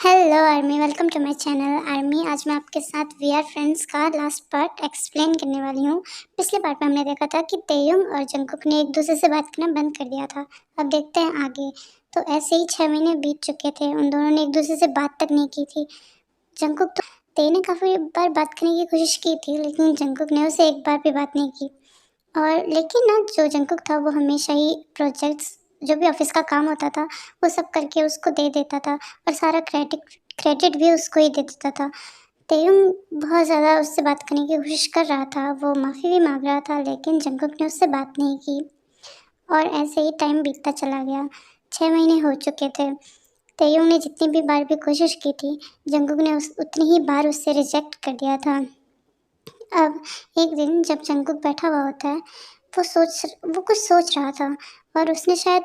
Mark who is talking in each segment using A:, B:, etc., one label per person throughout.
A: Hello army, welcome to my channel army. आज मैं आपके साथ वी आर फ्रेंड्स का लास्ट पार्ट एक्सप्लेन करने वाली हूँ। पिछले पार्ट में हमने देखा था कि तेयुंग और जंगकुक ने एक दूसरे से बात करना बंद कर दिया था। अब देखते हैं आगे। तो ऐसे ही 6 महीने बीत चुके थे, उन दोनों ने एक दूसरे से बात तक नहीं की थी। जंगकुक तो ते ने काफ़ी बार बात करने की कोशिश की थी, लेकिन जंगकुक ने उसे एक बार भी बात नहीं की। और लेकिन ना, जो जंगकुक था वो हमेशा ही प्रोजेक्ट्स, जो भी ऑफिस का काम होता था, वो सब करके उसको दे देता था और सारा क्रेडिट क्रेडिट भी उसको ही दे देता था। तेयुंग बहुत ज़्यादा उससे बात करने की कोशिश कर रहा था, वो माफ़ी भी मांग रहा था, लेकिन जंगकुक ने उससे बात नहीं की। और ऐसे ही टाइम बीतता चला गया। 6 महीने हो चुके थे। तेयुंग ने जितनी भी बार भी कोशिश की थी, जंगकुक ने उतनी ही बार उससे रिजेक्ट कर दिया था। अब एक दिन जब जंगकुक बैठा हुआ होता है, वो कुछ सोच रहा था और उसने शायद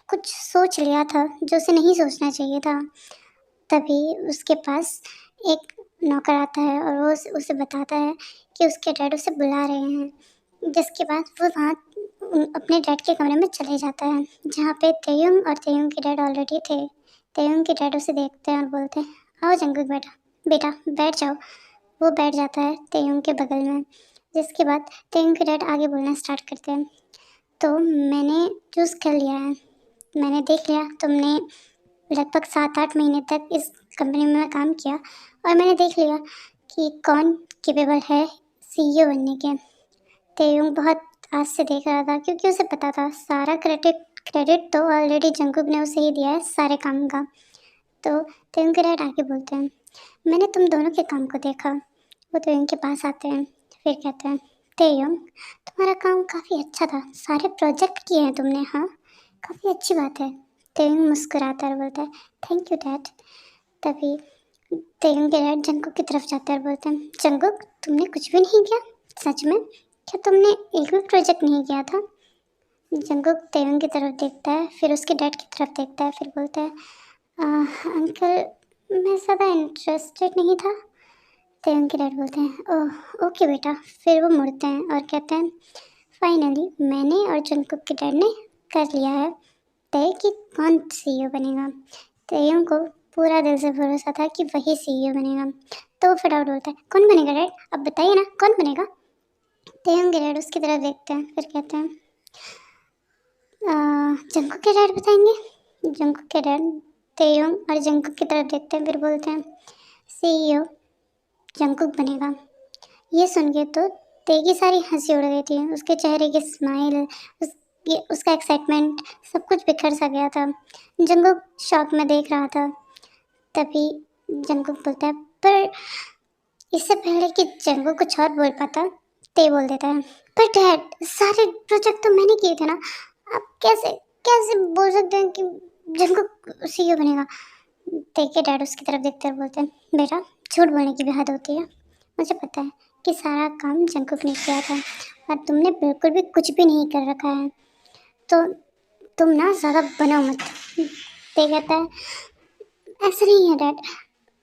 A: कुछ सोच लिया था जो उसे नहीं सोचना चाहिए था। तभी उसके पास एक नौकर आता है और वो उसे बताता है कि उसके डैड उसे बुला रहे हैं। जिसके बाद वो वहाँ अपने डैड के कमरे में चले जाता है, जहाँ पे तेयुंग और तेयुंग के डैड ऑलरेडी थे। तेयुंग के डैड उसे देखते हैं और बोलते हैं, आओ जंगकुक बेटा, बेटा बैठ जाओ। वो बैठ जाता है तेयुंग के बगल में। जिसके बाद तेयुंग के डैड आगे बोलना स्टार्ट करते हैं, तो मैंने चूज़ कर लिया है। मैंने देख लिया तुमने लगभग 7-8 महीने तक इस कंपनी में काम किया, और मैंने देख लिया कि कौन केपेबल है सीईओ बनने के। तेयुंग बहुत आस से देख रहा था, क्योंकि उसे पता था सारा क्रेडिट क्रेडिट तो ऑलरेडी जंगकुक ने उसे ही दिया है सारे काम का। तो तेयुंग के डैड आगे बोलते हैं, मैंने तुम दोनों के काम को देखा। वो तेयुंग के पास आते हैं, फिर कहते हैं, तेयुंग तुम्हारा काम काफ़ी अच्छा था, सारे प्रोजेक्ट किए हैं तुमने, हाँ काफ़ी अच्छी बात है। तेयुंग मुस्कुराता है और बोलता है, थैंक यू डैड। तभी तेयुंग के डैड जंगकुक की तरफ जाते हैं और बोलते हैं, जंगकुक तुमने कुछ भी नहीं किया सच में? क्या तुमने एक भी प्रोजेक्ट नहीं किया था? जंगकुक तेयुंग की तरफ देखता है, फिर उसके डैड की तरफ देखता है, फिर बोलता है, अंकल मैं ज़्यादा इंटरेस्टेड नहीं था। तेयुंग के डैड बोलते हैं, ओह ओके बेटा। फिर वो मुड़ते हैं और कहते हैं, फाइनली मैंने और जंगकुक के डैड ने कर लिया है तय कि कौन सीईओ बनेगा। तेयुंग को पूरा दिल से भरोसा था कि वही सीईओ बनेगा। तो वो फटाफट बोलता है, कौन बनेगा डैड, अब बताइए ना कौन बनेगा। तेयुंग के डैड उसकी तरफ देखते हैं, फिर कहते हैं, जंगकुक के डैड बताएंगे। जंगकुक के डैड तेयुंग और जंगकुक की तरफ देखते हैं, फिर बोलते हैं, सीईओ जंगकुक बनेगा। ये सुन के तो ते की सारी हंसी उड़ गई थी, उसके चेहरे की स्माइल, उसका एक्साइटमेंट, सब कुछ बिखर सा गया था। जंगकुक शॉक में देख रहा था। तभी जंगकुक बोलता है, पर इससे पहले कि जंगकुक कुछ और बोल पाता, ते बोल देता है, पर डैड सारे प्रोजेक्ट तो मैंने किए थे ना, आप कैसे कैसे बोल सकते हैं कि जंगकुक सीईओ बनेगा। ते के डैड उसकी तरफ देखते हुए बोलते हैं, बेटा झूठ बोलने की भी हद होती है, मुझे पता है कि सारा काम जंगकुक ने किया था और तुमने बिल्कुल भी कुछ भी नहीं कर रखा है, तो तुम ना ज़्यादा बनो मत। ते कहता है, ऐसा नहीं है डैड,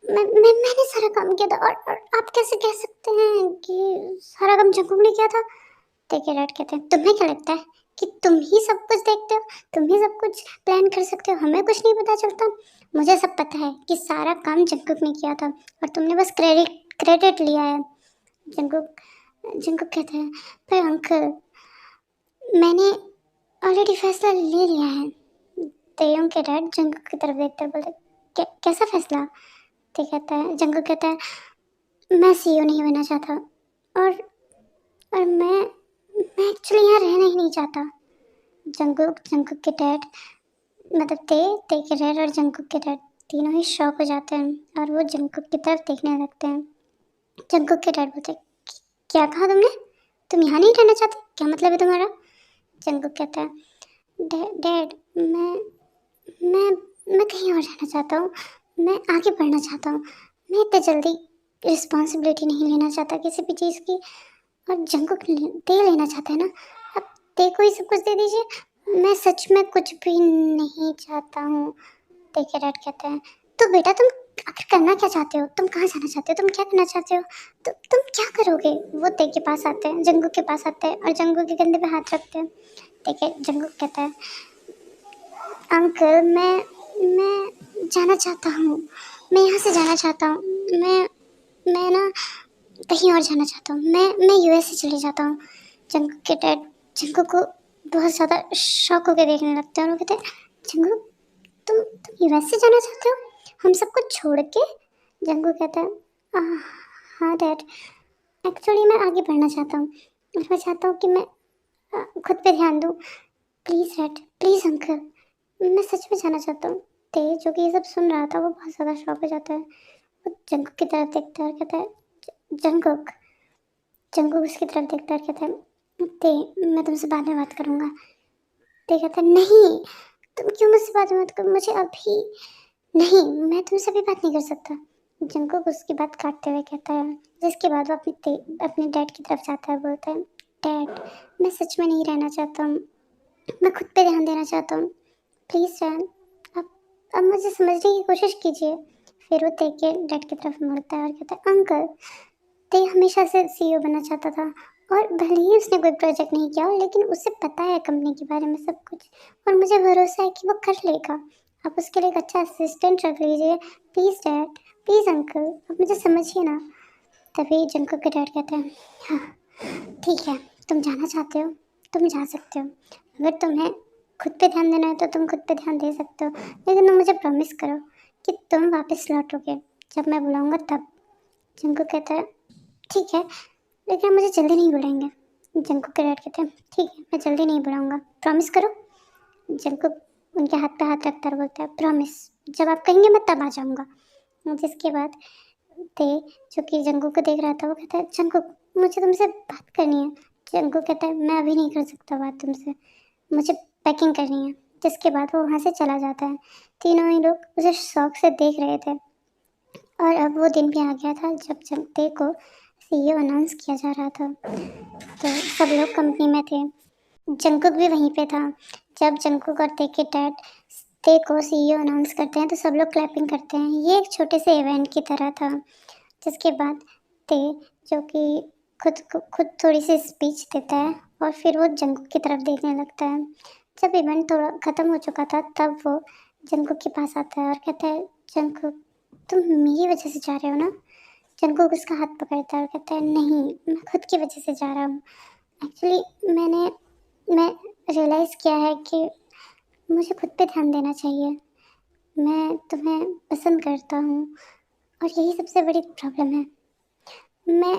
A: मैंने सारा काम किया था, और आप कैसे कह सकते हैं कि सारा काम जंगकुक ने किया था। ते के डैड कहते हैं, तुम्हें क्या लगता है कि तुम ही सब कुछ देखते हो, तुम ही सब कुछ प्लान कर सकते हो, हमें कुछ नहीं पता चलता? मुझे सब पता है कि सारा काम जंगकुक ने किया था और तुमने बस क्रेडिट लिया है। जंगकुक जंगकुक कहते हैं, पर अंकल मैंने ऑलरेडी फैसला ले लिया है। तेयोंग के डैड जंगकुक की तरफ देखते हुए बोलते, कैसा फैसला?" ते कहता है जंगकुक कहता है, मैं सीईओ नहीं बनना चाहता, और मैं एक्चुअली यहाँ रहना ही नहीं चाहता। जंगकुक के डैड, मतलब ते के डैड और जंगकुक के डैड तीनों ही शॉक हो जाते हैं और वो जंगकुक की तरफ देखने लगते हैं। जंगकुक के डैड बोलते, क्या कहा तुमने? तुम यहाँ नहीं रहना चाहते, क्या मतलब है तुम्हारा? जंगकुक कहता है, डैड मैं मैं कहीं और जाना चाहता हूँ, मैं आगे बढ़ना चाहता हूँ, मैं इतने जल्दी रिस्पॉन्सिबिलिटी नहीं लेना चाहता किसी भी चीज़ की। और जंगकुक दे लेना चाहता है ना, अब ते को ही सब कुछ दे दीजिए, मैं सच में कुछ भी नहीं चाहता हूँ। ते के डैड कहते हैं, तो बेटा तुम आखिर करना क्या चाहते हो, तुम कहाँ जाना चाहते हो, तुम क्या करना चाहते हो, तो तुम क्या करोगे? वो ते के पास आते हैं, जंगकुक के पास आते हैं और जंगकुक के कंधे पे हाथ रखते हैं। जंगकुक कहता है, अंकल मैं जाना चाहता हूँ, मैं यहाँ से जाना चाहता हूँ। मैं ना कहीं और जाना चाहता हूँ। मैं यूएस से चले जाता हूँ। जंगकुक के डैड जंगकुक को बहुत ज़्यादा शॉक होकर देखने लगते हैं और वो कहते हैं, जंगकुक तुम यूएस से जाना चाहते हो हम सबको छोड़ के? जंगकुक कहता है, "आह, हाँ डैड, एक्चुअली मैं आगे बढ़ना चाहता हूँ और मैं चाहता हूँ कि मैं खुद पे ध्यान दूँ। प्लीज़ डैड, प्लीज़ अंकल, मैं सच में जाना चाहता हूँ।" ते जो कि ये सब सुन रहा था वो बहुत ज़्यादा शॉक हो जाता है। वो जंगकुक की तरफ देखता है और कहता है, जंगकुक जंगकुक उसकी तरफ देखता है और कहता है, ते मैं तुमसे बाद में बात करूँगा। ते कहता है, नहीं, तुम क्यों मुझसे बाद में बात करो, मुझे अभी नहीं, मैं तुमसे अभी बात नहीं कर सकता। जंगकुक उसकी बात काटते हुए कहता है, जिसके बाद वो अपने डैड की तरफ जाता है, बोलता है, डैड मैं सच में नहीं रहना चाहता हूँ, मैं खुद पे ध्यान देना चाहता हूँ, प्लीज़ डैड, अब मुझे समझने की कोशिश कीजिए। फिर वो ते के डैड की तरफ मुड़ता है और कहता है, अंकल, ते हमेशा से सीईओ बनना चाहता था और भले ही उसने कोई प्रोजेक्ट नहीं किया हो, लेकिन उसे पता है कंपनी के बारे में सब कुछ और मुझे भरोसा है कि वो कर लेगा। आप उसके लिए एक अच्छा असिस्टेंट रख लीजिए, प्लीज़ डैड, प्लीज़ अंकल, आप मुझे समझिए ना। तभी जंगकुक के डैड कहते हैं, हाँ ठीक है, तुम जाना चाहते हो, तुम जा सकते हो। अगर तुम्हें खुद पे ध्यान देना है तो तुम खुद पे ध्यान दे सकते हो, लेकिन तुम मुझे प्रॉमिस करो कि तुम वापस लौटोगे जब मैं बुलाऊंगा तब। जंगकुक कहता है, ठीक है, लेकिन आप मुझे जल्दी नहीं बुलाएंगे। जंगकुक के डैड कहते हैं, ठीक है, मैं जल्दी नहीं बुलाऊंगा, प्रॉमिस करो। जंगकुक उनके हाथ पे हाथ रखकर बोलता है, प्रॉमिस, जब आप कहेंगे मैं तब आ जाऊंगा। जिसके बाद ते जो कि जंगकुक को देख रहा था वो कहता है, जंगकुक मुझे तुमसे बात करनी है। जंगकुक कहता है, मैं अभी नहीं कर सकता बात तुमसे, मुझे पैकिंग करनी है। जिसके बाद वो वहाँ से चला जाता है। तीनों ही लोग उसे शौक से देख रहे थे और अब वो दिन भी आ गया था जब ते को सीईओ अनाउंस किया जा रहा था। तो सब लोग कंपनी में थे, जंगकुक भी वहीं पे था। जब जंगकुक और ते के डैड ते को सीईओ अनाउंस करते हैं तो सब लोग क्लैपिंग करते हैं। ये एक छोटे से इवेंट की तरह था। जिसके बाद ते जो कि खुद थोड़ी सी स्पीच देता है और फिर वो जंगकुक की तरफ देखने लगता है। जब इवेंट थोड़ा ख़त्म हो चुका था तब वो जंगकुक के पास आता है और कहता है, जंगकुक तुम मेरी वजह से जा रहे हो ना? जंगकुक उसका हाथ पकड़ता है और कहता है, नहीं, मैं खुद की वजह से जा रहा हूँ। एक्चुअली मैं रियलाइज़ किया है कि मुझे खुद पे ध्यान देना चाहिए। मैं तुम्हें पसंद करता हूँ और यही सबसे बड़ी प्रॉब्लम है। मैं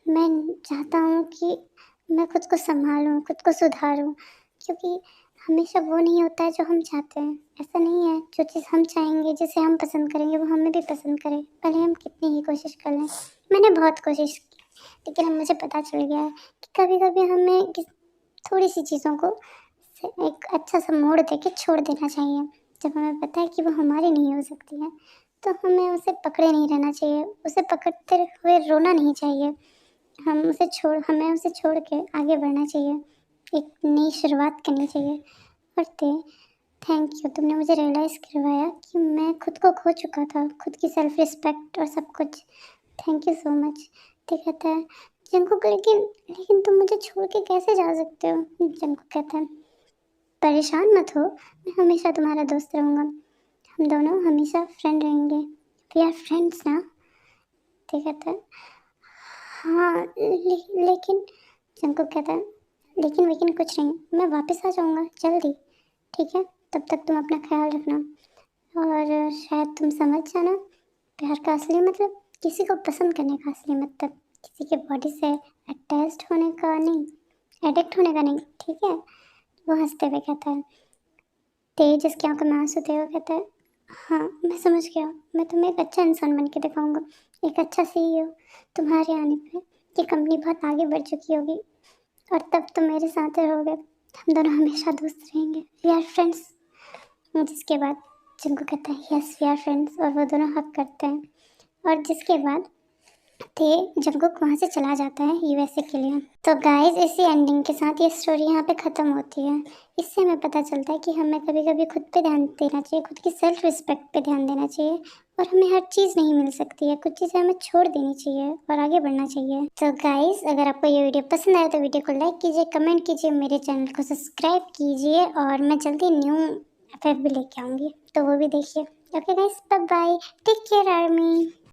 A: मैं चाहता हूँ कि मैं खुद को सँभालूँ, खुद को सुधारूँ, क्योंकि हमेशा वो नहीं होता है जो हम चाहते हैं। ऐसा नहीं है, जो चीज़ हम चाहेंगे, जिसे हम पसंद करेंगे, वो हमें भी पसंद करे, भले हम कितनी ही कोशिश कर लें। मैंने बहुत कोशिश की, लेकिन अब मुझे पता चल गया है कि कभी-कभी हमें थोड़ी-सी चीज़ों को एक अच्छा-सा मोड़ देके छोड़ देना चाहिए। जब हमें पता है कि वो हमारी नहीं हो सकती है, तो हमें उसे पकड़े नहीं रहना चाहिए, उसे पकड़ते हुए रोना नहीं चाहिए। हमें उसे छोड़ के आगे बढ़ना चाहिए, एक नई शुरुआत करनी चाहिए। और थैंक यू, तुमने मुझे रियलाइज़ करवाया कि मैं खुद को खो चुका था, खुद की सेल्फ रिस्पेक्ट और सब कुछ। Thank you so much. ते कहता है, जंगकुक लेकिन लेकिन तुम मुझे छोड़ के कैसे जा सकते हो? जंगकुक कहता है, परेशान मत हो, मैं हमेशा तुम्हारा दोस्त रहूँगा। हम दोनों हमेशा फ्रेंड रहेंगे। वी आर फ्रेंड्स ना। ते कहता है, हाँ, लेकिन जंगकुक कहता है, लेकिन वेकिन कुछ नहीं, मैं वापस आ जाऊँगा जल्दी, ठीक है? तब तक तुम अपना ख्याल रखना और शायद तुम समझ जाना, प्यार का असली मतलब किसी को पसंद करने का असली मतलब किसी के बॉडी से अटैच्ड होने का नहीं, एडिक्ट होने का नहीं, ठीक है? वो हँसते हुए कहता है। तेज जिसकी आंखों में आंसू थे वो कहता है, हाँ मैं समझ गया, मैं तुम्हें एक अच्छा इंसान बन के दिखाऊंगा, एक अच्छा सीईओ। तुम्हारे आने पे ये कंपनी बहुत आगे बढ़ चुकी होगी और तब तुम मेरे साथ रहोगे, हम दोनों हमेशा दोस्त रहेंगे, वी आर फ्रेंड्स। जिसके बाद जिनको कहता है, यस वी आर फ्रेंड्स, और वो दोनों हक करते हैं। और जिसके बाद थे जंगकुक वहाँ से चला जाता है यूएसए के लिए। तो गाइस इसी एंडिंग के साथ ये स्टोरी यहाँ पे ख़त्म होती है। इससे हमें पता चलता है कि हमें कभी कभी खुद पे ध्यान देना चाहिए, खुद की सेल्फ रिस्पेक्ट पे ध्यान देना चाहिए और हमें हर चीज़ नहीं मिल सकती है, कुछ चीज़ें हमें छोड़ देनी चाहिए और आगे बढ़ना चाहिए। तो गाइस अगर आपको ये वीडियो पसंद आया तो वीडियो को लाइक कीजिए, कमेंट कीजिए, मेरे चैनल को सब्सक्राइब कीजिए और मैं जल्दी न्यू एफ भी लेके आऊँगी, तो वो भी देखिए। Okay guys, bye bye, take care army.